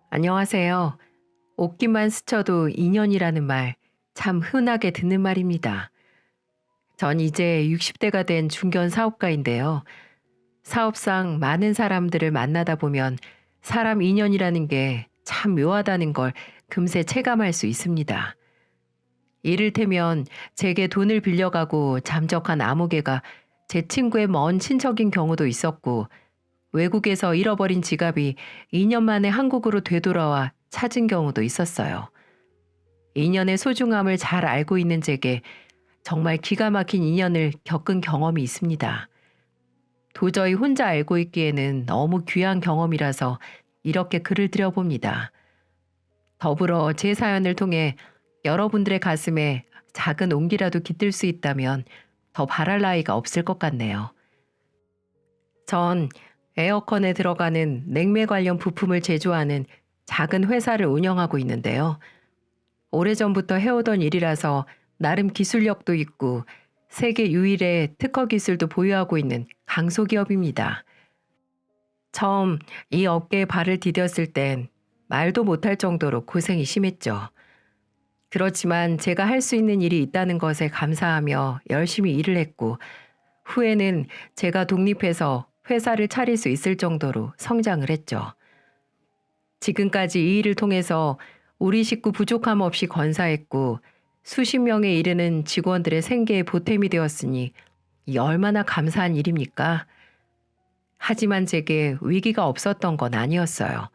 안녕하세요. 옷깃만 스쳐도 인연이라는 말, 참 흔하게 듣는 말입니다. 전 이제 60대가 된 중견 사업가인데요. 사업상 많은 사람들을 만나다 보면 사람 인연이라는 게 참 묘하다는 걸 금세 체감할 수 있습니다. 이를테면 제게 돈을 빌려가고 잠적한 아무개가 제 친구의 먼 친척인 경우도 있었고, 외국에서 잃어버린 지갑이 2년 만에 한국으로 되돌아와 찾은 경우도 있었어요. 인연의 소중함을 잘 알고 있는 제게 정말 기가 막힌 인연을 겪은 경험이 있습니다. 도저히 혼자 알고 있기에는 너무 귀한 경험이라서 이렇게 글을 드려봅니다. 더불어 제 사연을 통해 여러분들의 가슴에 작은 온기라도 깃들 수 있다면 더 바랄 나위가 없을 것 같네요. 전 에어컨에 들어가는 냉매 관련 부품을 제조하는 작은 회사를 운영하고 있는데요. 오래전부터 해오던 일이라서 나름 기술력도 있고 세계 유일의 특허 기술도 보유하고 있는 강소기업입니다. 처음 이 업계에 발을 디뎠을 땐 말도 못할 정도로 고생이 심했죠. 그렇지만 제가 할 수 있는 일이 있다는 것에 감사하며 열심히 일을 했고, 후에는 제가 독립해서 회사를 차릴 수 있을 정도로 성장을 했죠. 지금까지 이 일을 통해서 우리 식구 부족함 없이 건사했고, 수십 명에 이르는 직원들의 생계에 보탬이 되었으니 이 얼마나 감사한 일입니까? 하지만 제게 위기가 없었던 건 아니었어요.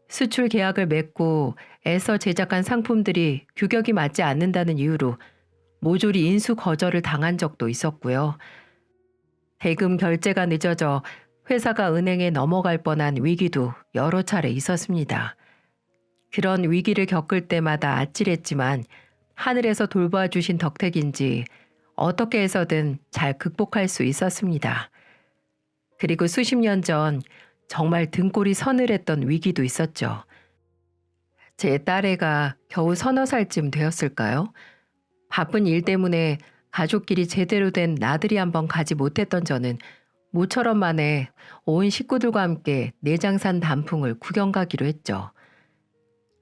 수출 계약을 맺고 애써 제작한 상품들이 규격이 맞지 않는다는 이유로 모조리 인수 거절을 당한 적도 있었고요. 대금 결제가 늦어져 회사가 은행에 넘어갈 뻔한 위기도 여러 차례 있었습니다. 그런 위기를 겪을 때마다 아찔했지만 하늘에서 돌봐주신 덕택인지 어떻게 해서든 잘 극복할 수 있었습니다. 그리고 수십 년 전 정말 등골이 서늘했던 위기도 있었죠. 제 딸애가 겨우 서너 살쯤 되었을까요? 바쁜 일 때문에 가족끼리 제대로 된 나들이 한번 가지 못했던 저는 모처럼 만에 온 식구들과 함께 내장산 단풍을 구경 가기로 했죠.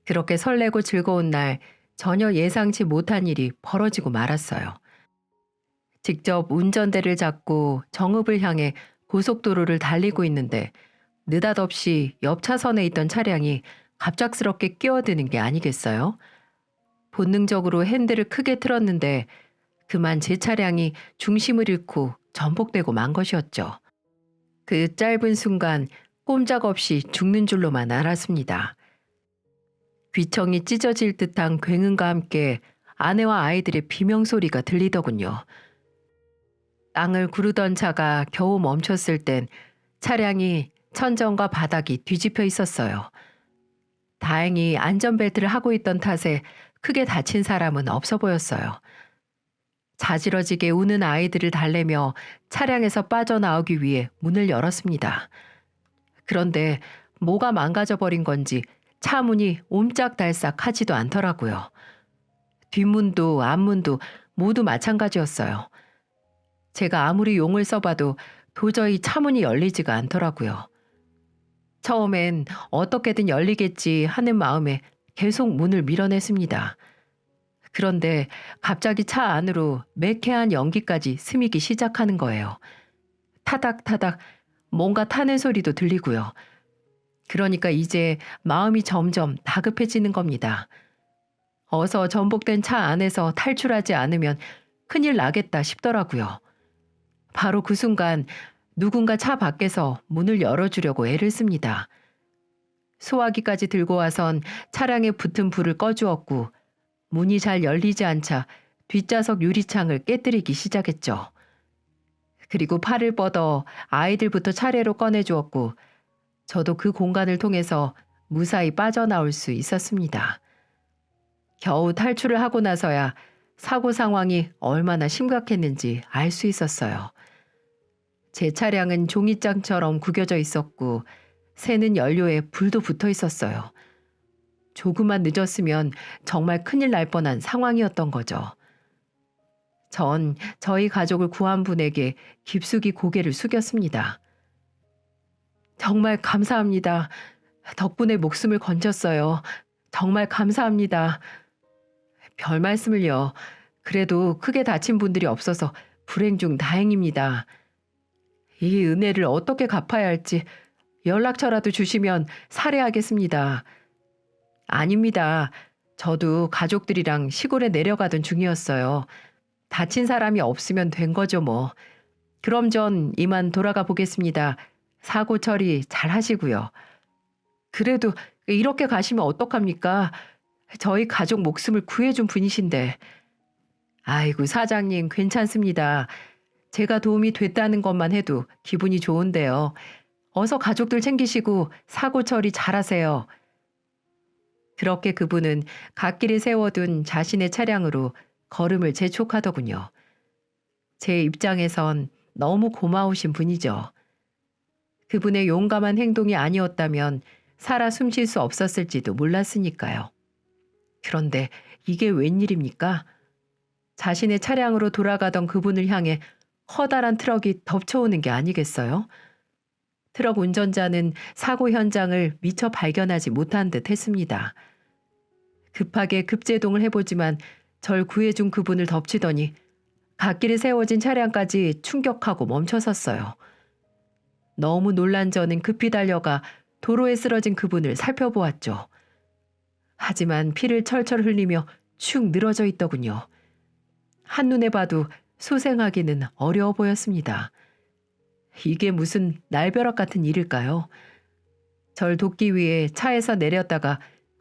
그렇게 설레고 즐거운 날 전혀 예상치 못한 일이 벌어지고 말았어요. 직접 운전대를 잡고 정읍을 향해 고속도로를 달리고 있는데 느닷없이 옆 차선에 있던 차량이 갑작스럽게 끼어드는 게 아니겠어요? 본능적으로 핸들을 크게 틀었는데 그만 제 차량이 중심을 잃고 전복되고 만 것이었죠. 그 짧은 순간 꼼짝없이 죽는 줄로만 알았습니다. 귀청이 찢어질 듯한 굉음과 함께 아내와 아이들의 비명소리가 들리더군요. 땅을 구르던 차가 겨우 멈췄을 땐 차량이 천정과 바닥이 뒤집혀 있었어요. 다행히 안전벨트를 하고 있던 탓에 크게 다친 사람은 없어 보였어요. 자지러지게 우는 아이들을 달래며 차량에서 빠져나오기 위해 문을 열었습니다. 그런데 뭐가 망가져버린 건지 차 문이 옴짝달싹 하지도 않더라고요. 뒷문도 앞문도 모두 마찬가지였어요. 제가 아무리 용을 써봐도 도저히 차 문이 열리지가 않더라고요. 처음엔 어떻게든 열리겠지 하는 마음에 계속 문을 밀어냈습니다. 그런데 갑자기 차 안으로 매캐한 연기까지 스미기 시작하는 거예요. 타닥타닥 뭔가 타는 소리도 들리고요. 그러니까 이제 마음이 점점 다급해지는 겁니다. 어서 전복된 차 안에서 탈출하지 않으면 큰일 나겠다 싶더라고요. 바로 그 순간 누군가 차 밖에서 문을 열어주려고 애를 씁니다. 소화기까지 들고 와선 차량에 붙은 불을 꺼주었고, 문이 잘 열리지 않자 뒷좌석 유리창을 깨뜨리기 시작했죠. 그리고 팔을 뻗어 아이들부터 차례로 꺼내주었고, 저도 그 공간을 통해서 무사히 빠져나올 수 있었습니다. 겨우 탈출을 하고 나서야 사고 상황이 얼마나 심각했는지 알 수 있었어요. 제 차량은 종이장처럼 구겨져 있었고 새는 연료에 불도 붙어 있었어요. 조금만 늦었으면 정말 큰일 날 뻔한 상황이었던 거죠. 전 저희 가족을 구한 분에게 깊숙이 고개를 숙였습니다. 정말 감사합니다. 덕분에 목숨을 건졌어요. 정말 감사합니다. 별 말씀을요. 그래도 크게 다친 분들이 없어서 불행 중 다행입니다. 이 은혜를 어떻게 갚아야 할지 연락처라도 주시면 살해하겠습니다. 아닙니다. 저도 가족들이랑 시골에 내려가던 중이었어요. 다친 사람이 없으면 된 거죠, 뭐. 그럼 전 이만 돌아가 보겠습니다. 사고 처리 잘 하시고요. 그래도 이렇게 가시면 어떡합니까? 저희 가족 목숨을 구해준 분이신데. 아이고, 사장님, 괜찮습니다. 제가 도움이 됐다는 것만 해도 기분이 좋은데요. 어서 가족들 챙기시고 사고 처리 잘하세요. 그렇게 그분은 갓길에 세워둔 자신의 차량으로 걸음을 재촉하더군요. 제 입장에선 너무 고마우신 분이죠. 그분의 용감한 행동이 아니었다면 살아 숨쉴 수 없었을지도 몰랐으니까요. 그런데 이게 웬일입니까? 자신의 차량으로 돌아가던 그분을 향해 커다란 트럭이 덮쳐오는 게 아니겠어요? 트럭 운전자는 사고 현장을 미처 발견하지 못한 듯 했습니다. 급하게 급제동을 해보지만 절 구해준 그분을 덮치더니 갓길에 세워진 차량까지 충격하고 멈춰섰어요. 너무 놀란 저는 급히 달려가 도로에 쓰러진 그분을 살펴보았죠. 하지만 피를 철철 흘리며 축 늘어져 있더군요. 한눈에 봐도 소생하기는 어려워 보였습니다. 이게 무슨 날벼락 같은 일일까요? 절 돕기 위해 차에서 내렸다가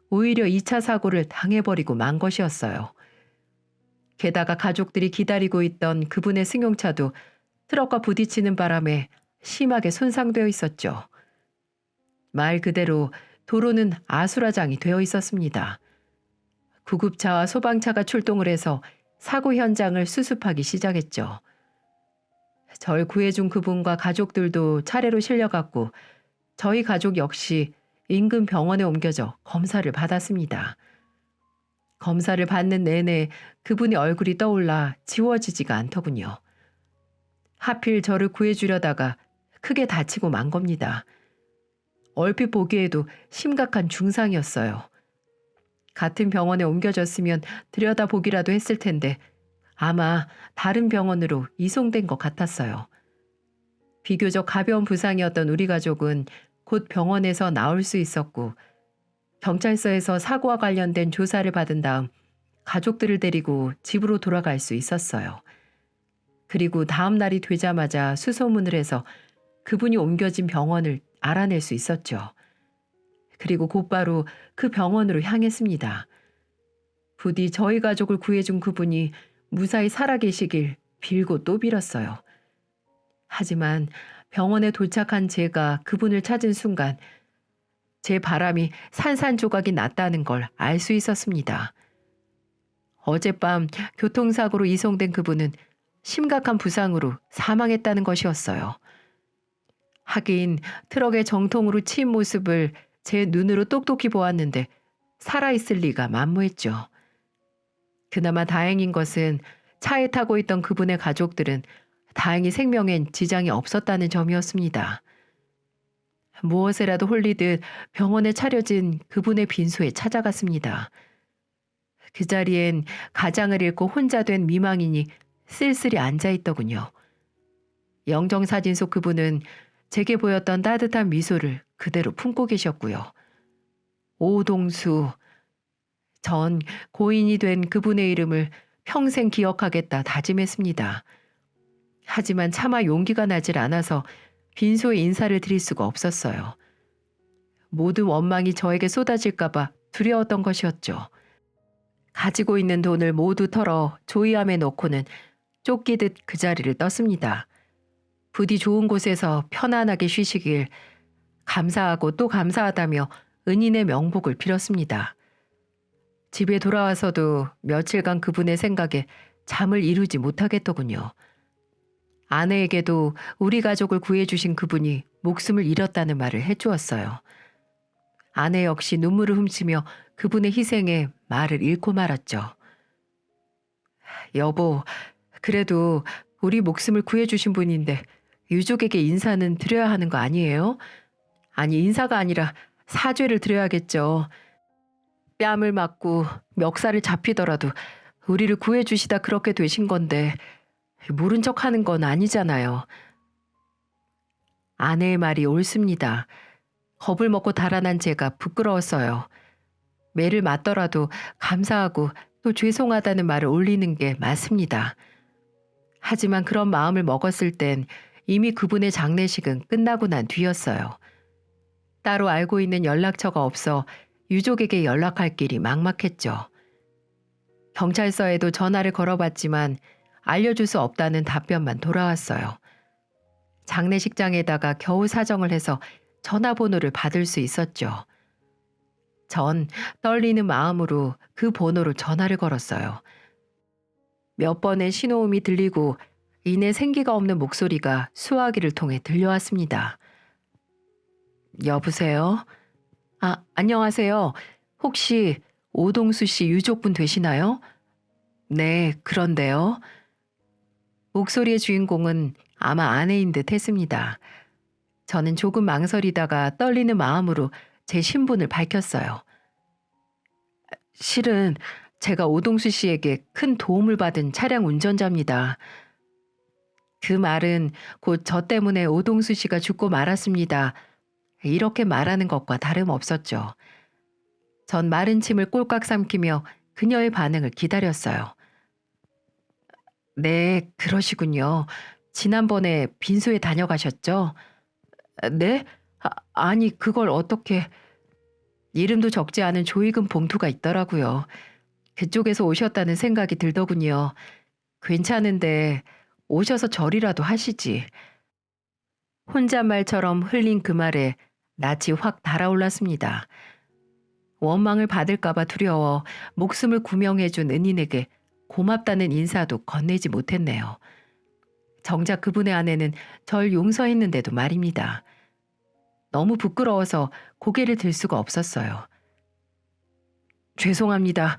오히려 2차 사고를 당해버리고 만 것이었어요. 게다가 가족들이 기다리고 있던 그분의 승용차도 트럭과 부딪히는 바람에 심하게 손상되어 있었죠. 말 그대로 도로는 아수라장이 되어 있었습니다. 구급차와 소방차가 출동을 해서 사고 현장을 수습하기 시작했죠. 절 구해준 그분과 가족들도 차례로 실려갔고 저희 가족 역시 인근 병원에 옮겨져 검사를 받았습니다. 검사를 받는 내내 그분의 얼굴이 떠올라 지워지지가 않더군요. 하필 저를 구해주려다가 크게 다치고 만 겁니다. 얼핏 보기에도 심각한 중상이었어요. 같은 병원에 옮겨졌으면 들여다보기라도 했을 텐데 아마 다른 병원으로 이송된 것 같았어요. 비교적 가벼운 부상이었던 우리 가족은 곧 병원에서 나올 수 있었고 경찰서에서 사고와 관련된 조사를 받은 다음 가족들을 데리고 집으로 돌아갈 수 있었어요. 그리고 다음 날이 되자마자 수소문을 해서 그분이 옮겨진 병원을 알아낼 수 있었죠. 그리고 곧바로 그 병원으로 향했습니다. 부디 저희 가족을 구해준 그분이 무사히 살아계시길 빌고 또 빌었어요. 하지만 병원에 도착한 제가 그분을 찾은 순간 제 바람이 산산조각이 났다는 걸 알 수 있었습니다. 어젯밤 교통사고로 이송된 그분은 심각한 부상으로 사망했다는 것이었어요. 하긴 트럭에 정통으로 치인 모습을 제 눈으로 똑똑히 보았는데 살아있을 리가 만무했죠. 그나마 다행인 것은 차에 타고 있던 그분의 가족들은 다행히 생명엔 지장이 없었다는 점이었습니다. 무엇에라도 홀리듯 병원에 차려진 그분의 빈소에 찾아갔습니다. 그 자리엔 가장을 잃고 혼자 된 미망인이 쓸쓸히 앉아있더군요. 영정사진 속 그분은 제게 보였던 따뜻한 미소를 그대로 품고 계셨고요. 오동수, 전 고인이 된 그분의 이름을 평생 기억하겠다 다짐했습니다. 하지만 차마 용기가 나질 않아서 빈소에 인사를 드릴 수가 없었어요. 모든 원망이 저에게 쏟아질까봐 두려웠던 것이었죠. 가지고 있는 돈을 모두 털어 조이함에 넣고는 쫓기듯 그 자리를 떴습니다. 부디 좋은 곳에서 편안하게 쉬시길 감사하고 또 감사하다며 은인의 명복을 빌었습니다. 집에 돌아와서도 며칠간 그분의 생각에 잠을 이루지 못하겠더군요. 아내에게도 우리 가족을 구해주신 그분이 목숨을 잃었다는 말을 해주었어요. 아내 역시 눈물을 훔치며 그분의 희생에 말을 잃고 말았죠. 여보, 그래도 우리 목숨을 구해주신 분인데 유족에게 인사는 드려야 하는 거 아니에요? 아니, 인사가 아니라 사죄를 드려야겠죠. 뺨을 맞고 멱살을 잡히더라도 우리를 구해주시다 그렇게 되신 건데 모른 척 하는 건 아니잖아요. 아내의 말이 옳습니다. 겁을 먹고 달아난 제가 부끄러웠어요. 매를 맞더라도 감사하고 또 죄송하다는 말을 올리는 게 맞습니다. 하지만 그런 마음을 먹었을 땐 이미 그분의 장례식은 끝나고 난 뒤였어요. 따로 알고 있는 연락처가 없어 유족에게 연락할 길이 막막했죠. 경찰서에도 전화를 걸어봤지만 알려줄 수 없다는 답변만 돌아왔어요. 장례식장에다가 겨우 사정을 해서 전화번호를 받을 수 있었죠. 전 떨리는 마음으로 그 번호로 전화를 걸었어요. 몇 번의 신호음이 들리고 이내 생기가 없는 목소리가 수화기를 통해 들려왔습니다. 여보세요? 아, 안녕하세요. 혹시 오동수 씨 유족분 되시나요? 네, 그런데요. 목소리의 주인공은 아마 아내인 듯 했습니다. 저는 조금 망설이다가 떨리는 마음으로 제 신분을 밝혔어요. 실은 제가 오동수 씨에게 큰 도움을 받은 차량 운전자입니다. 그 말은 곧 저 때문에 오동수 씨가 죽고 말았습니다. 이렇게 말하는 것과 다름없었죠. 전 마른 침을 꼴깍 삼키며 그녀의 반응을 기다렸어요. 네, 그러시군요. 지난번에 빈소에 다녀가셨죠? 네? 아니, 그걸 어떻게... 이름도 적지 않은 조의금 봉투가 있더라고요. 그쪽에서 오셨다는 생각이 들더군요. 괜찮은데 오셔서 절이라도 하시지. 혼잣말처럼 흘린 그 말에 낯이 확 달아올랐습니다. 원망을 받을까봐 두려워 목숨을 구명해준 은인에게 고맙다는 인사도 건네지 못했네요. 정작 그분의 아내는 절 용서했는데도 말입니다. 너무 부끄러워서 고개를 들 수가 없었어요. 죄송합니다.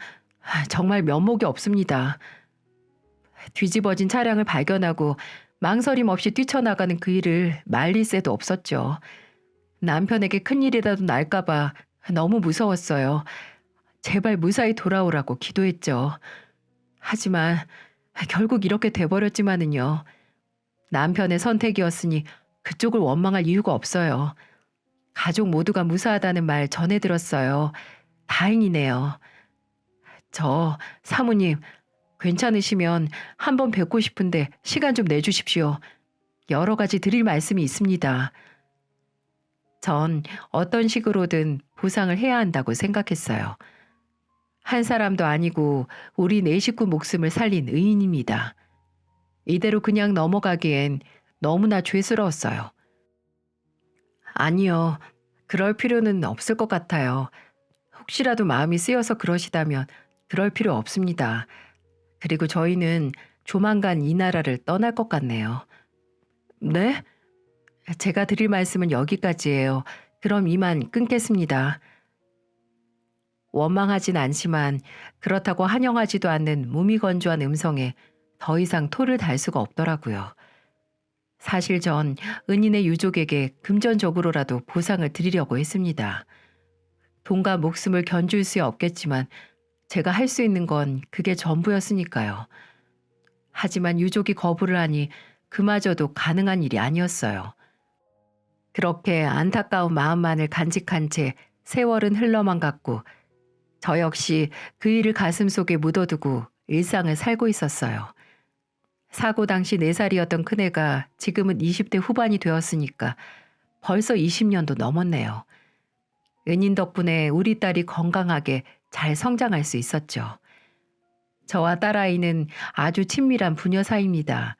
정말 면목이 없습니다. 뒤집어진 차량을 발견하고 망설임 없이 뛰쳐나가는 그 일을 말릴 새도 없었죠. 남편에게 큰일이라도 날까봐 너무 무서웠어요. 제발 무사히 돌아오라고 기도했죠. 하지만 결국 이렇게 돼버렸지만은요. 남편의 선택이었으니 그쪽을 원망할 이유가 없어요. 가족 모두가 무사하다는 말 전해 들었어요. 다행이네요. 저 사모님 괜찮으시면 한번 뵙고 싶은데 시간 좀 내주십시오. 여러 가지 드릴 말씀이 있습니다. 전 어떤 식으로든 보상을 해야 한다고 생각했어요. 한 사람도 아니고 우리 네 식구 목숨을 살린 의인입니다. 이대로 그냥 넘어가기엔 너무나 죄스러웠어요. 아니요. 그럴 필요는 없을 것 같아요. 혹시라도 마음이 쓰여서 그러시다면 그럴 필요 없습니다. 그리고 저희는 조만간 이 나라를 떠날 것 같네요. 네? 제가 드릴 말씀은 여기까지예요. 그럼 이만 끊겠습니다. 원망하진 않지만 그렇다고 한영하지도 않는 무미건조한 음성에 더 이상 토를 달 수가 없더라고요. 사실 전 은인의 유족에게 금전적으로라도 보상을 드리려고 했습니다. 돈과 목숨을 견줄 수 없겠지만 제가 할 수 있는 건 그게 전부였으니까요. 하지만 유족이 거부를 하니 그마저도 가능한 일이 아니었어요. 그렇게 안타까운 마음만을 간직한 채 세월은 흘러만 갔고 저 역시 그 일을 가슴속에 묻어두고 일상을 살고 있었어요. 사고 당시 4살이었던 큰애가 지금은 20대 후반이 되었으니까 벌써 20년도 넘었네요. 은인 덕분에 우리 딸이 건강하게 잘 성장할 수 있었죠. 저와 딸아이는 아주 친밀한 부녀 사이입니다.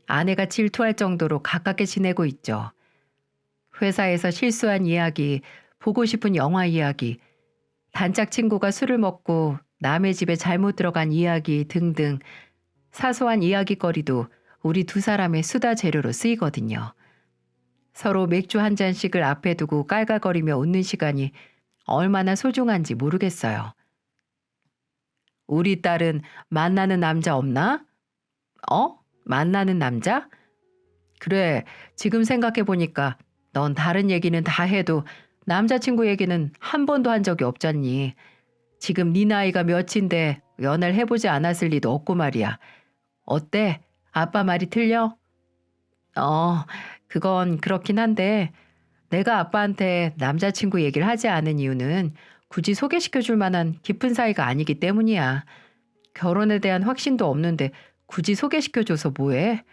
아내가 질투할 정도로 가깝게 지내고 있죠. 회사에서 실수한 이야기, 보고 싶은 영화 이야기, 단짝 친구가 술을 먹고 남의 집에 잘못 들어간 이야기 등등 사소한 이야기거리도 우리 두 사람의 수다 재료로 쓰이거든요. 서로 맥주 한 잔씩을 앞에 두고 깔깔거리며 웃는 시간이 얼마나 소중한지 모르겠어요. 우리 딸은 만나는 남자 없나? 만나는 남자? 그래, 지금 생각해보니까 넌 다른 얘기는 다 해도 남자친구 얘기는 한 번도 한 적이 없잖니. 지금 네 나이가 몇인데 연애를 해보지 않았을 리도 없고 말이야. 어때? 아빠 말이 틀려? 어, 그건 그렇긴 한데 내가 아빠한테 남자친구 얘기를 하지 않은 이유는 굳이 소개시켜 줄 만한 깊은 사이가 아니기 때문이야. 결혼에 대한 확신도 없는데 굳이 소개시켜 줘서 뭐해?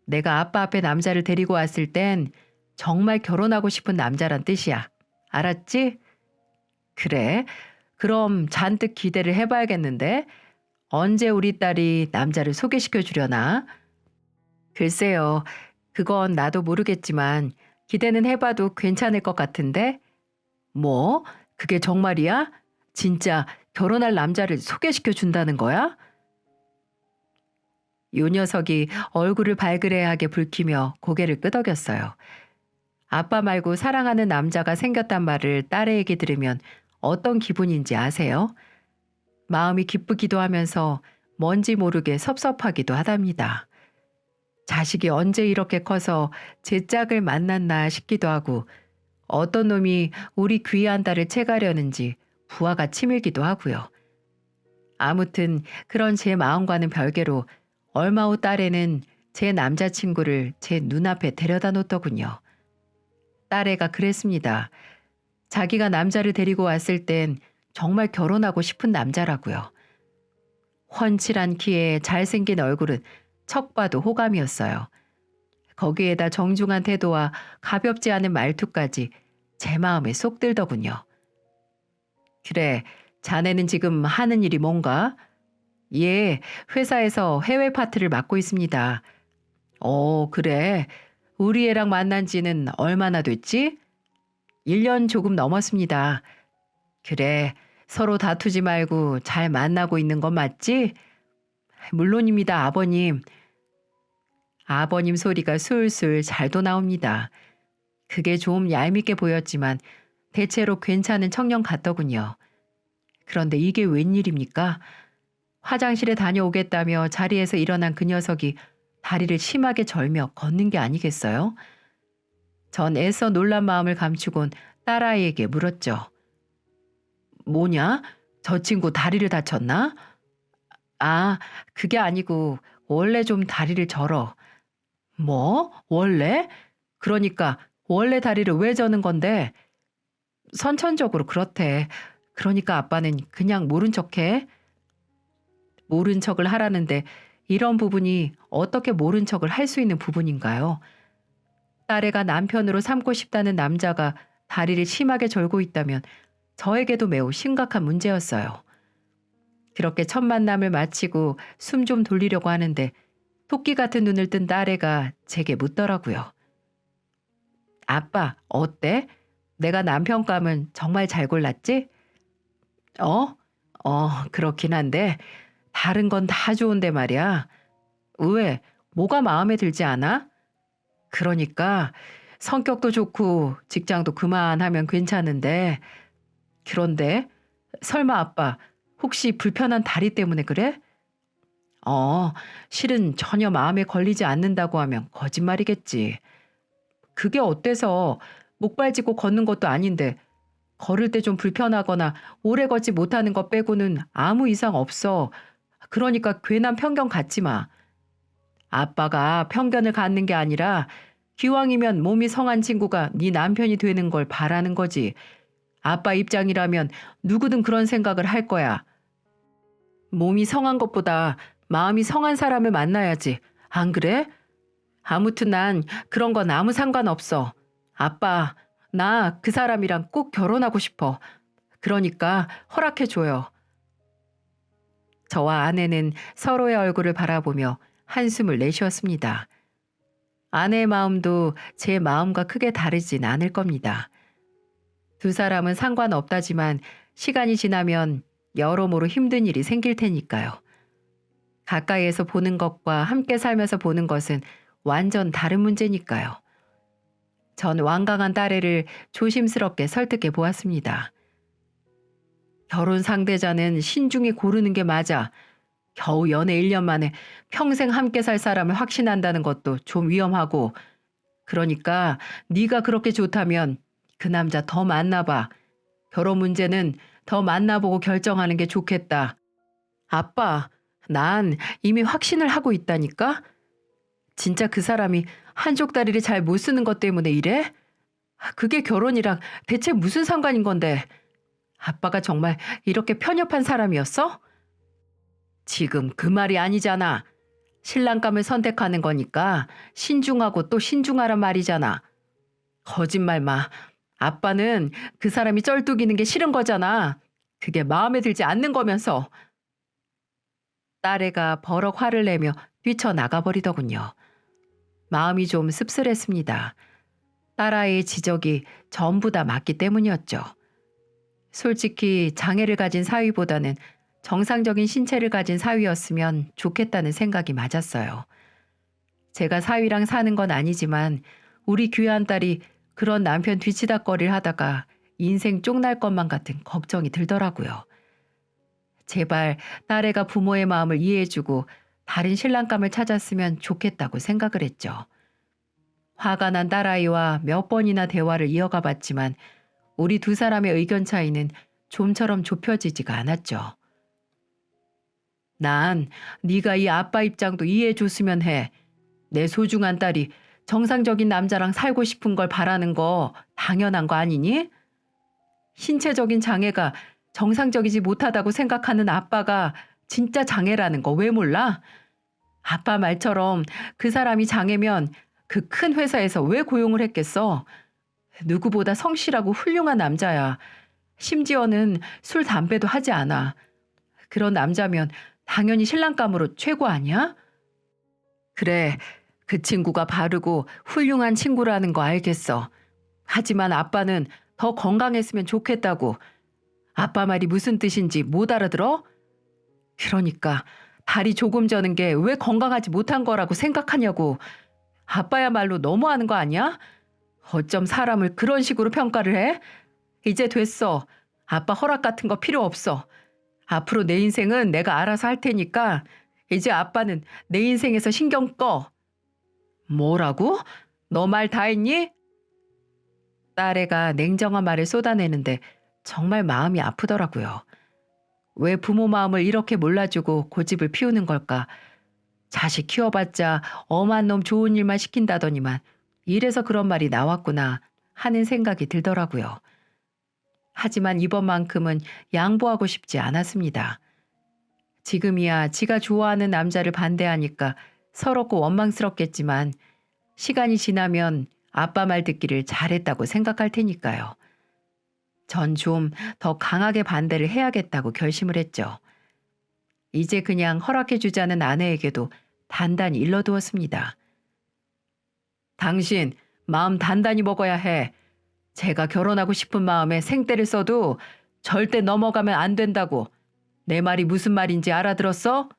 내가 아빠 앞에 남자를 데리고 왔을 땐 정말 결혼하고 싶은 남자란 뜻이야. 알았지? 그래. 그럼 잔뜩 기대를 해봐야겠는데 언제 우리 딸이 남자를 소개시켜 주려나? 글쎄요. 그건 나도 모르겠지만 기대는 해봐도 괜찮을 것 같은데? 뭐? 그게 정말이야? 진짜 결혼할 남자를 소개시켜 준다는 거야? 요 녀석이 얼굴을 발그레하게 붉히며 고개를 끄덕였어요. 아빠 말고 사랑하는 남자가 생겼단 말을 딸에게 들으면 어떤 기분인지 아세요? 마음이 기쁘기도 하면서 뭔지 모르게 섭섭하기도 하답니다. 자식이 언제 이렇게 커서 제 짝을 만났나 싶기도 하고 어떤 놈이 우리 귀한 딸을 채가려는지 부하가 치밀기도 하고요. 아무튼 그런 제 마음과는 별개로 얼마 후 딸애는 제 남자친구를 제 눈앞에 데려다 놓더군요. 딸애가 그랬습니다. 자기가 남자를 데리고 왔을 땐 정말 결혼하고 싶은 남자라고요. 훤칠한 키에 잘생긴 얼굴은 척 봐도 호감이었어요. 거기에다 정중한 태도와 가볍지 않은 말투까지 제 마음에 쏙 들더군요. 그래, 자네는 지금 하는 일이 뭔가? 예, 회사에서 해외 파트를 맡고 있습니다. 그래. 우리 애랑 만난 지는 얼마나 됐지? 1년 조금 넘었습니다. 그래, 서로 다투지 말고 잘 만나고 있는 건 맞지? 물론입니다, 아버님. 아버님 소리가 술술 잘도 나옵니다. 그게 좀 얄밉게 보였지만 대체로 괜찮은 청년 같더군요. 그런데 이게 웬일입니까? 화장실에 다녀오겠다며 자리에서 일어난 그 녀석이 다리를 심하게 절며 걷는 게 아니겠어요? 전 애써 놀란 마음을 감추곤 딸아이에게 물었죠. 뭐냐? 저 친구 다리를 다쳤나? 아, 그게 아니고 원래 좀 다리를 절어. 뭐? 원래? 그러니까 원래 다리를 왜 저는 건데? 선천적으로 그렇대. 그러니까 아빠는 그냥 모른 척해. 모른 척을 하라는데 이런 부분이 어떻게 모른 척을 할 수 있는 부분인가요? 딸애가 남편으로 삼고 싶다는 남자가 다리를 심하게 절고 있다면 저에게도 매우 심각한 문제였어요. 그렇게 첫 만남을 마치고 숨 좀 돌리려고 하는데 토끼 같은 눈을 뜬 딸애가 제게 묻더라고요. 아빠, 어때? 내가 남편감은 정말 잘 골랐지? 어? 그렇긴 한데 다른 건 다 좋은데 말이야. 왜? 뭐가 마음에 들지 않아? 그러니까 성격도 좋고 직장도 그만하면 괜찮은데 그런데 설마 아빠 혹시 불편한 다리 때문에 그래? 실은 전혀 마음에 걸리지 않는다고 하면 거짓말이겠지. 그게 어때서 목발지고 걷는 것도 아닌데 걸을 때 좀 불편하거나 오래 걷지 못하는 것 빼고는 아무 이상 없어. 그러니까 괜한 편견 갖지 마. 아빠가 편견을 갖는 게 아니라 기왕이면 몸이 성한 친구가 네 남편이 되는 걸 바라는 거지. 아빠 입장이라면 누구든 그런 생각을 할 거야. 몸이 성한 것보다 마음이 성한 사람을 만나야지. 안 그래? 아무튼 난 그런 건 아무 상관없어. 아빠, 나 그 사람이랑 꼭 결혼하고 싶어. 그러니까 허락해줘요. 저와 아내는 서로의 얼굴을 바라보며 한숨을 내쉬었습니다. 아내의 마음도 제 마음과 크게 다르진 않을 겁니다. 두 사람은 상관없다지만 시간이 지나면 여러모로 힘든 일이 생길 테니까요. 가까이에서 보는 것과 함께 살면서 보는 것은 완전 다른 문제니까요. 전 완강한 딸애를 조심스럽게 설득해 보았습니다. 결혼 상대자는 신중히 고르는 게 맞아. 겨우 연애 1년 만에 평생 함께 살 사람을 확신한다는 것도 좀 위험하고 그러니까 네가 그렇게 좋다면 그 남자 더 만나봐. 결혼 문제는 더 만나보고 결정하는 게 좋겠다. 아빠, 난 이미 확신을 하고 있다니까? 진짜 그 사람이 한쪽 다리를 잘 못 쓰는 것 때문에 이래? 그게 결혼이랑 대체 무슨 상관인 건데? 아빠가 정말 이렇게 편협한 사람이었어? 지금 그 말이 아니잖아. 신랑감을 선택하는 거니까 신중하고 또 신중하란 말이잖아. 거짓말 마. 아빠는 그 사람이 쩔뚝이는 게 싫은 거잖아. 그게 마음에 들지 않는 거면서. 딸애가 버럭 화를 내며 뛰쳐나가 버리더군요. 마음이 좀 씁쓸했습니다. 딸아이의 지적이 전부 다 맞기 때문이었죠. 솔직히 장애를 가진 사위보다는 정상적인 신체를 가진 사위였으면 좋겠다는 생각이 맞았어요. 제가 사위랑 사는 건 아니지만 우리 귀한 딸이 그런 남편 뒤치다꺼리를 하다가 인생 쪽날 것만 같은 걱정이 들더라고요. 제발 딸애가 부모의 마음을 이해해주고 다른 신랑감을 찾았으면 좋겠다고 생각을 했죠. 화가 난 딸아이와 몇 번이나 대화를 이어가 봤지만 우리 두 사람의 의견 차이는 좀처럼 좁혀지지가 않았죠. 난 네가 이 아빠 입장도 이해해줬으면 해. 내 소중한 딸이 정상적인 남자랑 살고 싶은 걸 바라는 거 당연한 거 아니니? 신체적인 장애가 정상적이지 못하다고 생각하는 아빠가 진짜 장애라는 거 왜 몰라? 아빠 말처럼 그 사람이 장애면 그 큰 회사에서 왜 고용을 했겠어? 누구보다 성실하고 훌륭한 남자야. 심지어는 술, 담배도 하지 않아. 그런 남자면 당연히 신랑감으로 최고 아니야? 그래, 그 친구가 바르고 훌륭한 친구라는 거 알겠어. 하지만 아빠는 더 건강했으면 좋겠다고. 아빠 말이 무슨 뜻인지 못 알아들어? 그러니까 다리 조금 저는 게 왜 건강하지 못한 거라고 생각하냐고. 아빠야말로 너무하는 거 아니야? 어쩜 사람을 그런 식으로 평가를 해? 이제 됐어. 아빠 허락 같은 거 필요 없어. 앞으로 내 인생은 내가 알아서 할 테니까 이제 아빠는 내 인생에서 신경 꺼. 뭐라고? 너 말 다 했니? 딸애가 냉정한 말을 쏟아내는데 정말 마음이 아프더라고요. 왜 부모 마음을 이렇게 몰라주고 고집을 피우는 걸까? 자식 키워봤자 엄한 놈 좋은 일만 시킨다더니만 이래서 그런 말이 나왔구나 하는 생각이 들더라고요. 하지만 이번만큼은 양보하고 싶지 않았습니다. 지금이야 지가 좋아하는 남자를 반대하니까 서럽고 원망스럽겠지만 시간이 지나면 아빠 말 듣기를 잘했다고 생각할 테니까요. 전 좀 더 강하게 반대를 해야겠다고 결심을 했죠. 이제 그냥 허락해주자는 아내에게도 단단히 일러두었습니다. 당신 마음 단단히 먹어야 해. 제가 결혼하고 싶은 마음에 생떼를 써도 절대 넘어가면 안 된다고. 내 말이 무슨 말인지 알아들었어?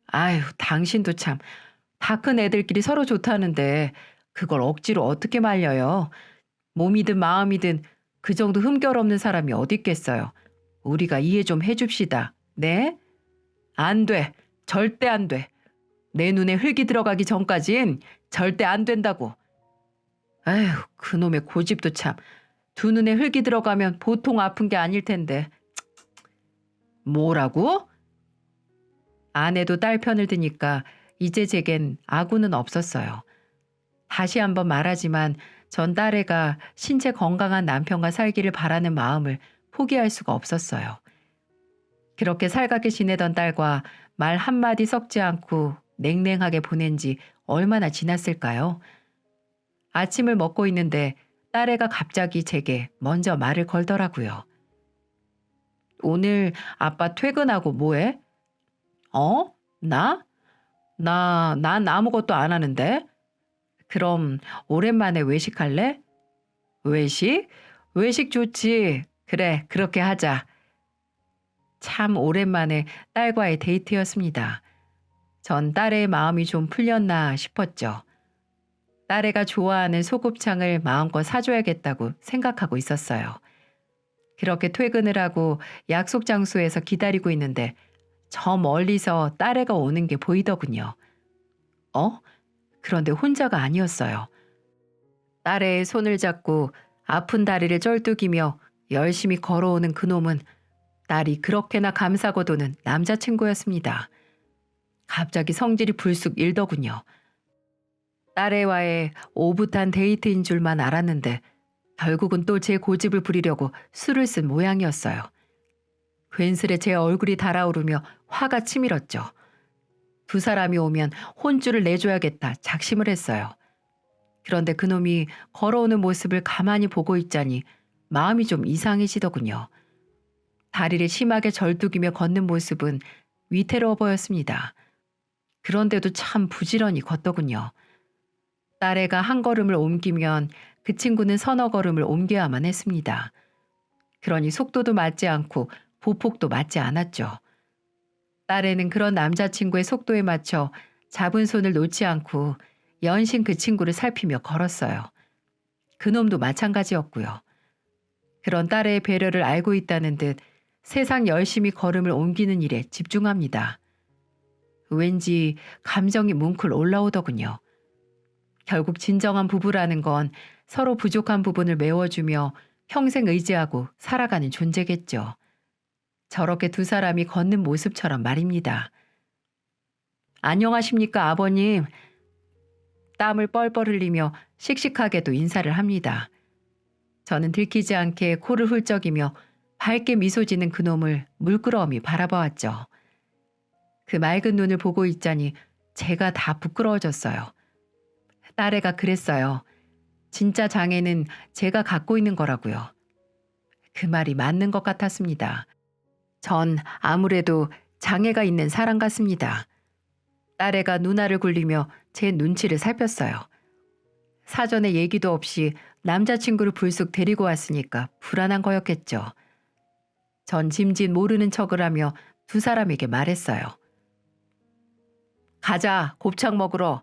아유, 당신도 참. 다 큰 애들끼리 서로 좋다는데 그걸 억지로 어떻게 말려요. 몸이든 마음이든 그 정도 흠결 없는 사람이 어디 있겠어요. 우리가 이해 좀 해줍시다. 네? 안 돼. 절대 안 돼. 내 눈에 흙이 들어가기 전까진 절대 안 된다고. 아휴, 그놈의 고집도 참. 두 눈에 흙이 들어가면 보통 아픈 게 아닐 텐데. 뭐라고? 아내도 딸 편을 드니까 이제 제겐 아구는 없었어요. 다시 한번 말하지만 전 딸애가 신체 건강한 남편과 살기를 바라는 마음을 포기할 수가 없었어요. 그렇게 살갑게 지내던 딸과 말 한마디 섞지 않고 냉랭하게 보낸 지 얼마나 지났을까요? 아침을 먹고 있는데 딸애가 갑자기 제게 먼저 말을 걸더라고요. 오늘 아빠 퇴근하고 뭐해? 어? 나? 난 아무것도 안 하는데? 그럼 오랜만에 외식할래? 외식? 외식 좋지. 그래, 그렇게 하자. 참 오랜만에 딸과의 데이트였습니다. 전 딸의 마음이 좀 풀렸나 싶었죠. 딸애가 좋아하는 소곱창을 마음껏 사줘야겠다고 생각하고 있었어요. 그렇게 퇴근을 하고 약속 장소에서 기다리고 있는데 저 멀리서 딸애가 오는 게 보이더군요. 그런데 혼자가 아니었어요. 딸의 손을 잡고 아픈 다리를 쩔뚝이며 열심히 걸어오는 그놈은 딸이 그렇게나 감싸고도는 남자친구였습니다. 갑자기 성질이 불쑥 일더군요. 딸애와의 오붓한 데이트인 줄만 알았는데 결국은 또 제 고집을 부리려고 술을 쓴 모양이었어요. 괜스레 제 얼굴이 달아오르며 화가 치밀었죠. 두 사람이 오면 혼쭐을 내줘야겠다 작심을 했어요. 그런데 그놈이 걸어오는 모습을 가만히 보고 있자니 마음이 좀 이상해지더군요. 다리를 심하게 절뚝이며 걷는 모습은 위태로워 보였습니다. 그런데도 참 부지런히 걷더군요. 딸애가 한 걸음을 옮기면 그 친구는 서너 걸음을 옮겨야만 했습니다. 그러니 속도도 맞지 않고 보폭도 맞지 않았죠. 딸애는 그런 남자친구의 속도에 맞춰 잡은 손을 놓지 않고 연신 그 친구를 살피며 걸었어요. 그놈도 마찬가지였고요. 그런 딸의 배려를 알고 있다는 듯 세상 열심히 걸음을 옮기는 일에 집중합니다. 왠지 감정이 뭉클 올라오더군요. 결국 진정한 부부라는 건 서로 부족한 부분을 메워주며 평생 의지하고 살아가는 존재겠죠. 저렇게 두 사람이 걷는 모습처럼 말입니다. 안녕하십니까 아버님. 땀을 뻘뻘 흘리며 씩씩하게도 인사를 합니다. 저는 들키지 않게 코를 훌쩍이며 밝게 미소 지는 그놈을 물끄러미 바라보았죠. 그 맑은 눈을 보고 있자니 제가 다 부끄러워졌어요. 딸애가 그랬어요. 진짜 장애는 제가 갖고 있는 거라고요. 그 말이 맞는 것 같았습니다. 전 아무래도 장애가 있는 사람 같습니다. 딸애가 누나를 굴리며 제 눈치를 살폈어요. 사전에 얘기도 없이 남자친구를 불쑥 데리고 왔으니까 불안한 거였겠죠. 전 짐짓 모르는 척을 하며 두 사람에게 말했어요. 가자, 곱창 먹으러.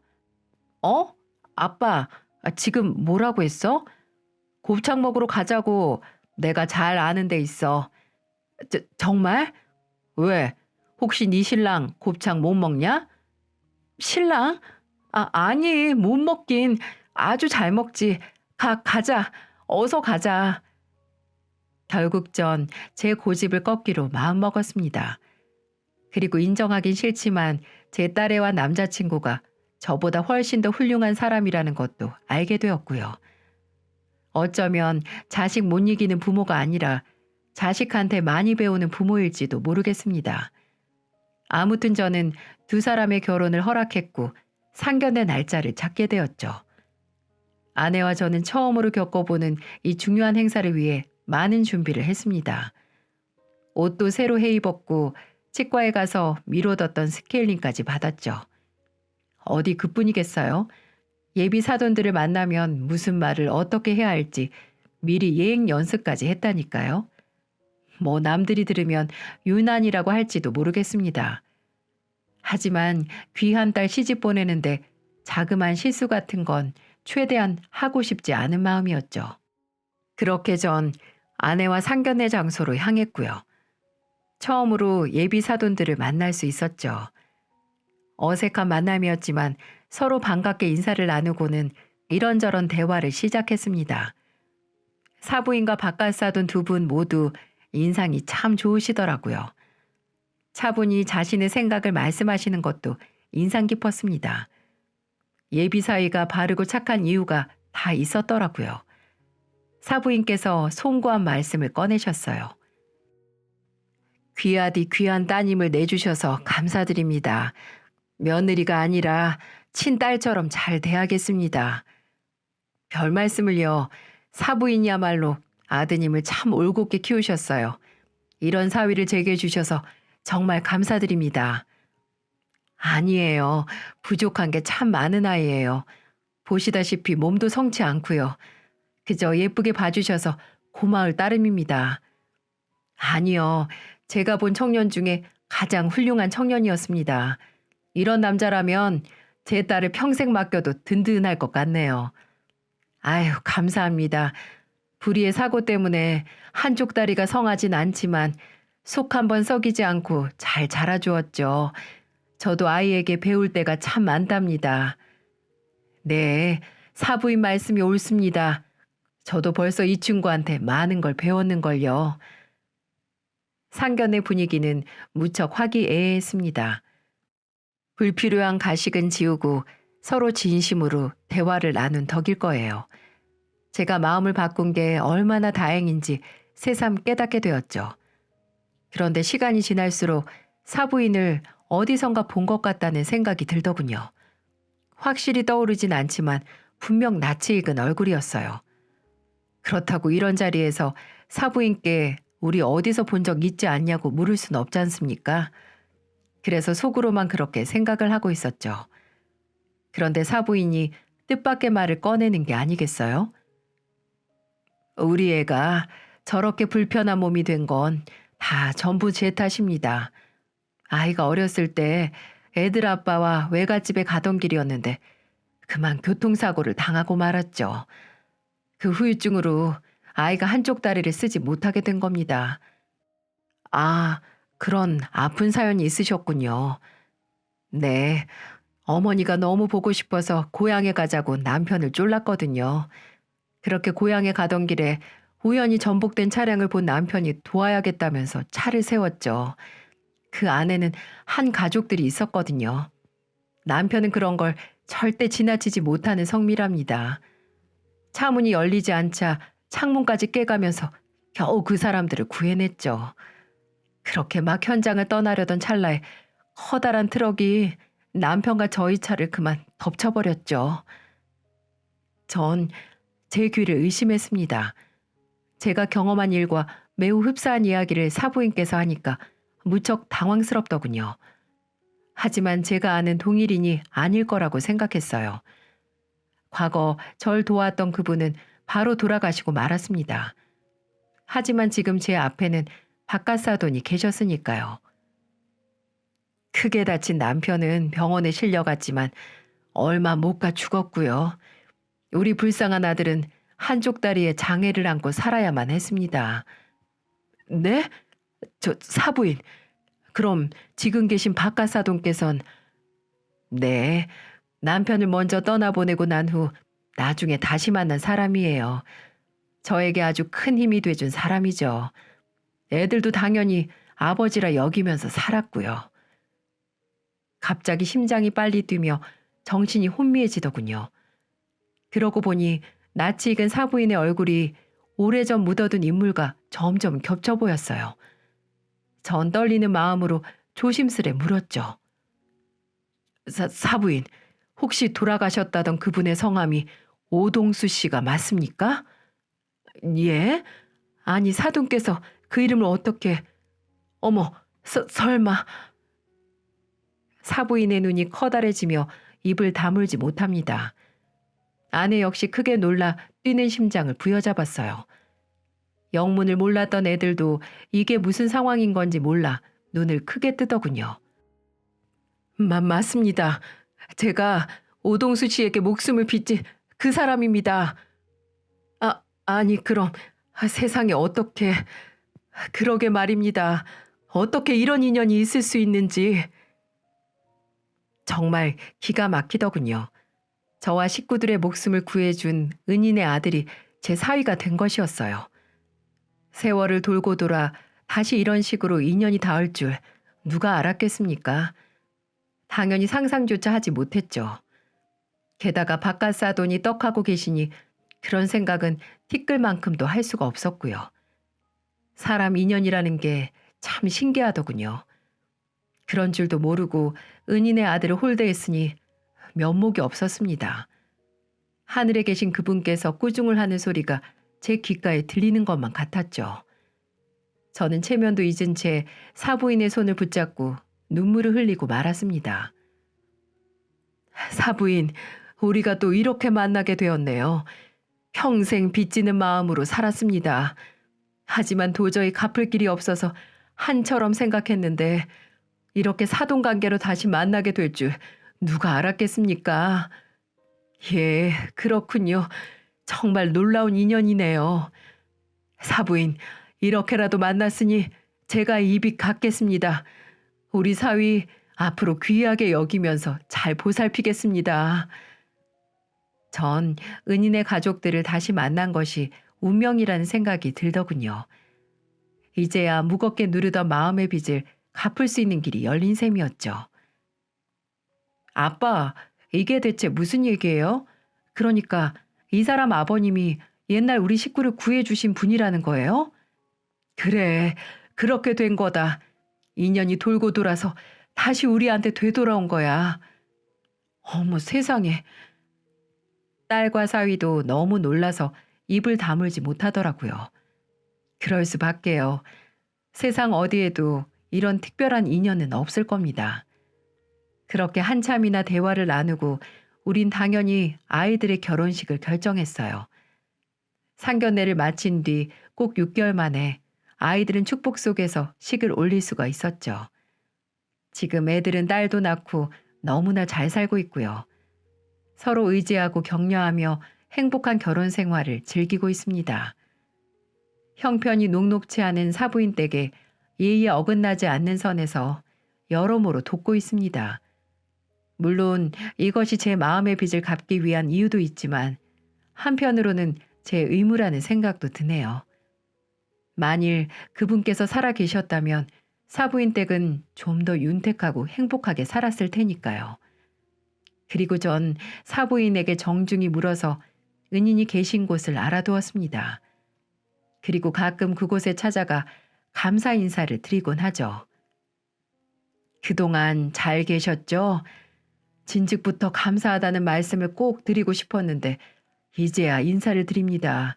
어? 아빠, 지금 뭐라고 했어? 곱창 먹으러 가자고. 내가 잘 아는 데 있어. 정말? 왜? 혹시 네 신랑 곱창 못 먹냐? 신랑? 아니, 못 먹긴. 아주 잘 먹지. 가자. 어서 가자. 결국 전 제 고집을 꺾기로 마음먹었습니다. 그리고 인정하긴 싫지만 제 딸애와 남자친구가 저보다 훨씬 더 훌륭한 사람이라는 것도 알게 되었고요. 어쩌면 자식 못 이기는 부모가 아니라 자식한테 많이 배우는 부모일지도 모르겠습니다. 아무튼 저는 두 사람의 결혼을 허락했고 상견례 날짜를 잡게 되었죠. 아내와 저는 처음으로 겪어보는 이 중요한 행사를 위해 많은 준비를 했습니다. 옷도 새로 해 입었고 치과에 가서 미뤄뒀던 스케일링까지 받았죠. 어디 그뿐이겠어요? 예비 사돈들을 만나면 무슨 말을 어떻게 해야 할지 미리 예행 연습까지 했다니까요. 뭐 남들이 들으면 유난이라고 할지도 모르겠습니다. 하지만 귀한 딸 시집 보내는데 자그마한 실수 같은 건 최대한 하고 싶지 않은 마음이었죠. 그렇게 전 아내와 상견례 장소로 향했고요. 처음으로 예비 사돈들을 만날 수 있었죠. 어색한 만남이었지만 서로 반갑게 인사를 나누고는 이런저런 대화를 시작했습니다. 사부인과 바깥사돈 두 분 모두 인상이 참 좋으시더라고요. 차분히 자신의 생각을 말씀하시는 것도 인상 깊었습니다. 예비 사위가 바르고 착한 이유가 다 있었더라고요. 사부인께서 송구한 말씀을 꺼내셨어요. 귀하디 귀한 따님을 내주셔서 감사드립니다. 며느리가 아니라 친딸처럼 잘 대하겠습니다. 별 말씀을요. 사부인이야말로 아드님을 참 올곧게 키우셨어요. 이런 사위를 제게 주셔서 정말 감사드립니다. 아니에요. 부족한 게 참 많은 아이예요. 보시다시피 몸도 성치 않고요. 그저 예쁘게 봐주셔서 고마울 따름입니다. 아니요. 제가 본 청년 중에 가장 훌륭한 청년이었습니다. 이런 남자라면 제 딸을 평생 맡겨도 든든할 것 같네요. 아유, 감사합니다. 불의의 사고 때문에 한쪽 다리가 성하진 않지만 속 한번 썩이지 않고 잘 자라주었죠. 저도 아이에게 배울 때가 참 많답니다. 네, 사부인 말씀이 옳습니다. 저도 벌써 이 친구한테 많은 걸 배웠는걸요. 상견례 분위기는 무척 화기애애했습니다. 불필요한 가식은 지우고 서로 진심으로 대화를 나눈 덕일 거예요. 제가 마음을 바꾼 게 얼마나 다행인지 새삼 깨닫게 되었죠. 그런데 시간이 지날수록 사부인을 어디선가 본 것 같다는 생각이 들더군요. 확실히 떠오르진 않지만 분명 낯이 익은 얼굴이었어요. 그렇다고 이런 자리에서 사부인께 우리 어디서 본 적 있지 않냐고 물을 순 없지 않습니까? 그래서 속으로만 그렇게 생각을 하고 있었죠. 그런데 사부인이 뜻밖의 말을 꺼내는 게 아니겠어요? 우리 애가 저렇게 불편한 몸이 된 건 다 전부 제 탓입니다. 아이가 어렸을 때 애들 아빠와 외갓집에 가던 길이었는데 그만 교통사고를 당하고 말았죠. 그 후유증으로 아이가 한쪽 다리를 쓰지 못하게 된 겁니다. 아, 그런 아픈 사연이 있으셨군요. 네, 어머니가 너무 보고 싶어서 고향에 가자고 남편을 쫄랐거든요. 그렇게 고향에 가던 길에 우연히 전복된 차량을 본 남편이 도와야겠다면서 차를 세웠죠. 그 안에는 한 가족들이 있었거든요. 남편은 그런 걸 절대 지나치지 못하는 성미랍니다. 차문이 열리지 않자 창문까지 깨가면서 겨우 그 사람들을 구해냈죠. 그렇게 막 현장을 떠나려던 찰나에 커다란 트럭이 남편과 저희 차를 그만 덮쳐버렸죠. 전 제 귀를 의심했습니다. 제가 경험한 일과 매우 흡사한 이야기를 사부인께서 하니까 무척 당황스럽더군요. 하지만 제가 아는 동일인이 아닐 거라고 생각했어요. 과거 절 도왔던 그분은 바로 돌아가시고 말았습니다. 하지만 지금 제 앞에는 바깥사돈이 계셨으니까요. 크게 다친 남편은 병원에 실려갔지만 얼마 못 가 죽었고요. 우리 불쌍한 아들은 한쪽 다리에 장애를 안고 살아야만 했습니다. 네? 저 사부인. 그럼 지금 계신 바깥사돈께선 네, 남편을 먼저 떠나보내고 난 후 나중에 다시 만난 사람이에요. 저에게 아주 큰 힘이 돼준 사람이죠. 애들도 당연히 아버지라 여기면서 살았고요. 갑자기 심장이 빨리 뛰며 정신이 혼미해지더군요. 그러고 보니 낯이 익은 사부인의 얼굴이 오래전 묻어둔 인물과 점점 겹쳐 보였어요. 전 떨리는 마음으로 조심스레 물었죠. 사부인, 혹시 돌아가셨다던 그분의 성함이 오동수 씨가 맞습니까? 예? 아니 사돈께서 그 이름을 어떻게... 어머, 설마... 사부인의 눈이 커다래지며 입을 다물지 못합니다. 아내 역시 크게 놀라 뛰는 심장을 부여잡았어요. 영문을 몰랐던 애들도 이게 무슨 상황인 건지 몰라 눈을 크게 뜨더군요. 맞습니다. 제가 오동수 씨에게 목숨을 빚진 그 사람입니다. 아니 그럼 세상에 어떻게... 그러게 말입니다. 어떻게 이런 인연이 있을 수 있는지... 정말 기가 막히더군요. 저와 식구들의 목숨을 구해준 은인의 아들이 제 사위가 된 것이었어요. 세월을 돌고 돌아 다시 이런 식으로 인연이 닿을 줄 누가 알았겠습니까? 당연히 상상조차 하지 못했죠. 게다가 바깥사돈이 떡하고 계시니 그런 생각은 티끌만큼도 할 수가 없었고요. 사람 인연이라는 게 참 신기하더군요. 그런 줄도 모르고 은인의 아들을 홀대했으니 면목이 없었습니다. 하늘에 계신 그분께서 꾸중을 하는 소리가 제 귓가에 들리는 것만 같았죠. 저는 체면도 잊은 채 사부인의 손을 붙잡고 눈물을 흘리고 말았습니다. 사부인, 우리가 또 이렇게 만나게 되었네요. 평생 빚지는 마음으로 살았습니다. 하지만 도저히 갚을 길이 없어서 한처럼 생각했는데 이렇게 사돈관계로 다시 만나게 될 줄 누가 알았겠습니까? 예, 그렇군요. 정말 놀라운 인연이네요. 사부인, 이렇게라도 만났으니 제가 이비 갚겠습니다. 우리 사위 앞으로 귀하게 여기면서 잘 보살피겠습니다. 전 은인의 가족들을 다시 만난 것이 운명이라는 생각이 들더군요. 이제야 무겁게 누르던 마음의 빚을 갚을 수 있는 길이 열린 셈이었죠. 아빠, 이게 대체 무슨 얘기예요? 그러니까 이 사람 아버님이 옛날 우리 식구를 구해주신 분이라는 거예요? 그래, 그렇게 된 거다. 인연이 돌고 돌아서 다시 우리한테 되돌아온 거야. 어머 세상에. 딸과 사위도 너무 놀라서 입을 다물지 못하더라고요. 그럴 수밖에요. 세상 어디에도 이런 특별한 인연은 없을 겁니다. 그렇게 한참이나 대화를 나누고 우린 당연히 아이들의 결혼식을 결정했어요. 상견례를 마친 뒤 꼭 6개월 만에 아이들은 축복 속에서 식을 올릴 수가 있었죠. 지금 애들은 딸도 낳고 너무나 잘 살고 있고요. 서로 의지하고 격려하며 행복한 결혼 생활을 즐기고 있습니다. 형편이 녹록치 않은 사부인 댁에 예의에 어긋나지 않는 선에서 여러모로 돕고 있습니다. 물론 이것이 제 마음의 빚을 갚기 위한 이유도 있지만 한편으로는 제 의무라는 생각도 드네요. 만일 그분께서 살아 계셨다면 사부인 댁은 좀 더 윤택하고 행복하게 살았을 테니까요. 그리고 전 사부인에게 정중히 물어서 은인이 계신 곳을 알아두었습니다. 그리고 가끔 그곳에 찾아가 감사 인사를 드리곤 하죠. 그동안 잘 계셨죠? 진즉부터 감사하다는 말씀을 꼭 드리고 싶었는데 이제야 인사를 드립니다.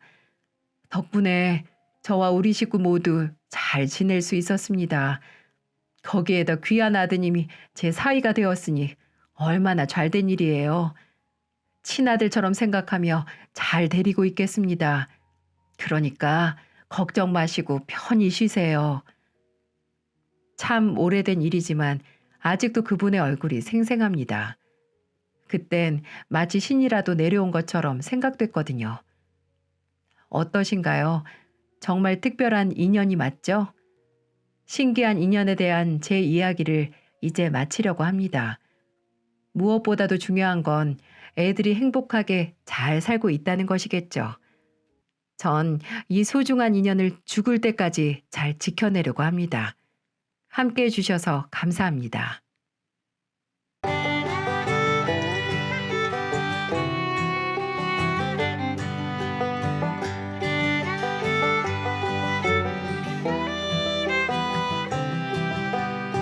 덕분에 저와 우리 식구 모두 잘 지낼 수 있었습니다. 거기에다 귀한 아드님이 제 사위가 되었으니 얼마나 잘된 일이에요. 친아들처럼 생각하며 잘 데리고 있겠습니다. 그러니까 걱정 마시고 편히 쉬세요. 참 오래된 일이지만 아직도 그분의 얼굴이 생생합니다. 그땐 마치 신이라도 내려온 것처럼 생각됐거든요. 어떠신가요? 정말 특별한 인연이 맞죠? 신기한 인연에 대한 제 이야기를 이제 마치려고 합니다. 무엇보다도 중요한 건 애들이 행복하게 잘 살고 있다는 것이겠죠. 전 이 소중한 인연을 죽을 때까지 잘 지켜내려고 합니다. 함께 해주셔서 감사합니다.